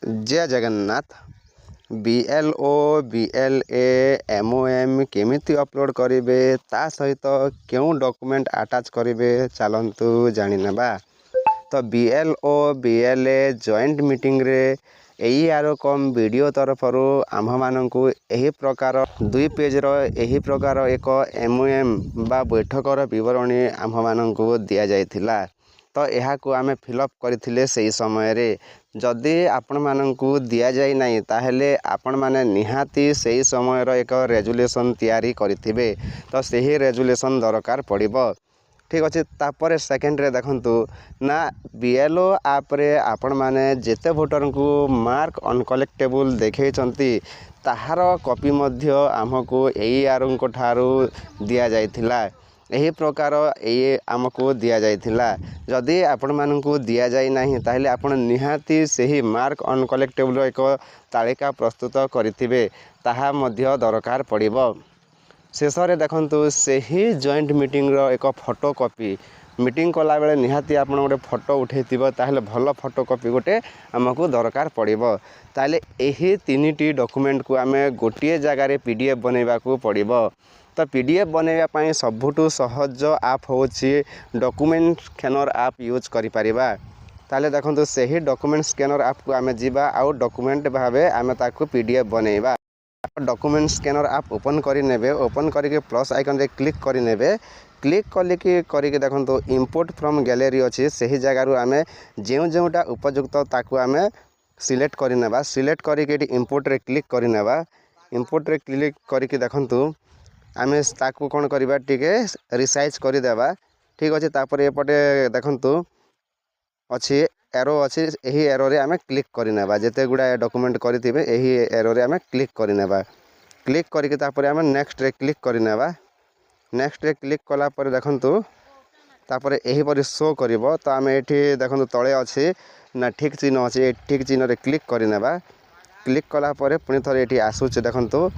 जय Jagannath. BLO BLA MOM केमिति upload करेंगे ता सहित क्यों डॉक्यूमेंट अटैच करेंगे चलतु जानिनेबा। तो BLO BLA जॉइंट मीटिंग रे यही आरो कम वीडियो तरफ आम मानू यही प्रकार 2 पेज रो यही प्रकार एक MOM बा बैठकर विवरणी आम मानू दि जाइथिला। तो यह को आमे फिलअप करथिले सही समय रे जदि आपण मानू दि जाई नाही ताहेले आपण माने निहाती सही समय रो एक रेजुलेशन तैयारी करिथिबे। तो सही रेजुलेशन दरकार पड़िबो। ठीक अच्छे। तापर सेकेंड रे देखंतु ना BLO आप रे आपण माने जेते वोटर को मार्क अनकलेक्टेबल देखै चंती ताहार कॉपी मध्य आमको एई आरंको ठारू दिया जाइथिला। यही प्रकार ये आमको दि जाइथिला। जदि आपण मानू दि जाई नाही ताहेले आपण निहाती सही मार्क अनकलेक्टेबल एक तालिका प्रस्तुत करिथिबे ताहा मध्य दरकार पड़िबो। शेष रे देखंतु सही जॉइंट मीटिंग रो एक फोटो कॉपी मीटिंग कला बेले निहाती आपण गोटे फोटो उठेथिबो ताहेले भलो फोटो कॉपी गोटे हमको दरकार पड़िबो। ताहेले एही तीनिटी डॉक्यूमेंट को आमे गोटिए जगह रे PDF बनेबा को पड़िबो। तो PDF बनेबा पई सबुठु सहज आप होछि डॉक्यूमेंट स्कैनर आप यूज करि परिबा। ताले देखंतु सही डॉक्यूमेंट स्कैनर आप को आमे जीवा आउ डॉक्यूमेंट भाबे आमे ताकू PDF बनेबा। डॉक्यूमेंट स्कैनर आप ओपन करि नेबे। ओपन करिके प्लस आइकन रे क्लिक करि नेबे। क्लिक करिके देखंतु इंपोर्ट फ्रॉम गैलरी अछि सही जगह रु आमे जेउटा उपयुक्त ताकू आमे सिलेक्ट करि नेबा। सिलेक्ट करिके इंपोर्ट रे क्लिक करि नेबा। इंपोर्ट रे क्लिक करिके देखंतु आमे ताकू कोन करिबा टिके रिसाइज करि देबा। ठीक अछि। तापर एपटे देखंतु अछि एरो अछि एही एरो रे आमे क्लिक करि नेबा। जेते गुडा डॉक्यूमेंट करिथिबे एही एरो रे आमे क्लिक करि नेबा। क्लिक करिके तापर आमे नेक्स्ट रे क्लिक करि नेबा। नेक्स्ट रे क्लिक कला पर देखंतु तापर एही पर शो करिवो। तो आमे एठी देखंतु तळे अछि ना ठीक चिन्ह अछि ठीक चिन्ह रे क्लिक करि नेबा। क्लिक कला पर पुनी थरे एठी आसुछ देखंतु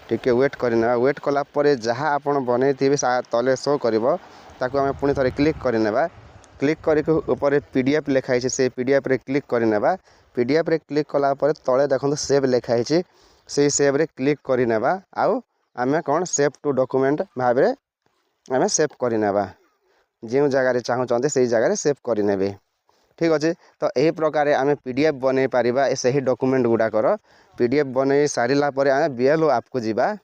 टिके वेट करना। वेट कला पर जहाँ आपण बनैथिबे तले शो करिवो ताकू आमे पुनी थरे क्लिक करि नेबा। क्लिक करिके ऊपर PDF लिखाइ छै से PDF रे क्लिक करि नेबा। PDF रे क्लिक कला पर तळे देखंतु सेव लिखाइ छै से सेव रे क्लिक करि नेबा। आउ आमे कोन सेव टू डॉक्यूमेंट भाबे आमे सेव करि नेबा। जे जगह रे चाहू चंते सेही जगह रे सेव करि नेबे। ठीक अछि। तो एही प्रकार आमे PDF बनै पारिबा ए सही डॉक्यूमेंट गुडा कर PDF बनै सारिला पर आमे BLO ऐप को जीवा।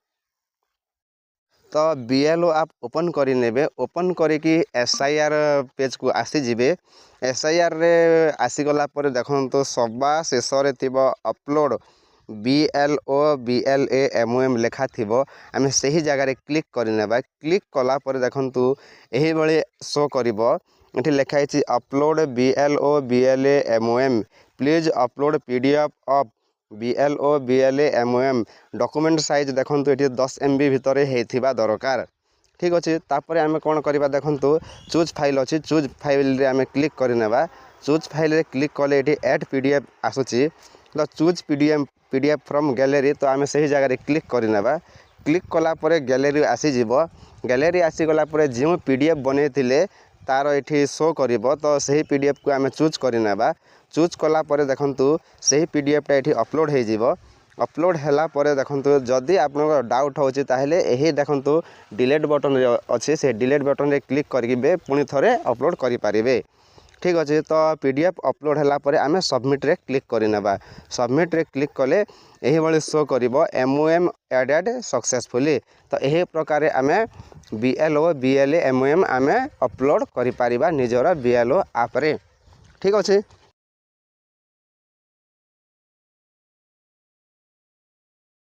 तो BLO ऐप ओपन करि नेबे। ओपन करिकि SIR पेज को आसी जिवे। SIR रे आसी गला पर देखंतु सबा शेष रे थिबो अपलोड BLO BLA MOM लेखा थिबो। आमे सही जगह रे क्लिक करि नेबा। क्लिक कला पर देखंतु एही बळे शो करिवो। एठी लेखाइ छि upload BLO BLA MOM please upload PDF of BLO BLA MOM document size देखंतु एठी 10 MB भितरे हेथिबा दरकार। ठीक अछि। तापर आमे कोन करिबा देखंतु चूज फाइल अछि चूज फाइल रे आमे क्लिक करि नेबा। चूज फाइल रे क्लिक कले एठी ऐड PDF आसुछि। तो चूज PDF फ्रॉम गैलरी तो आमे सही जगह रे क्लिक करि नेबा। क्लिक कला पर गैलरी आसी जिवो। गैलरी आसी गला पर जे PDF बनेथिले तार एठी शो करिवो। तो सही PDF को आमे चूज करि नेबा। चूज कला पर देखंतु सही PDF टा एठी अपलोड हे जिवो। अपलोड हैला पर देखंतु जदि आपन डाउट होछि ताहेले एही देखंतु डिलीट बटन अछि से डिलीट बटन रे क्लिक करिबे पुनी थरे अपलोड करि पारिबे। ठीक अछि। तो PDF अपलोड हैला पर आमे सबमिट रे क्लिक करि नेबा। सबमिट रे क्लिक कले एही बळे शो करिवो MOM एडेड सक्सेसफुली। तो एही प्रकार आमे BLO BLA MOM आमे अपलोड करि पारिबा निजरा BLO ऐप रे। ठीक अछि।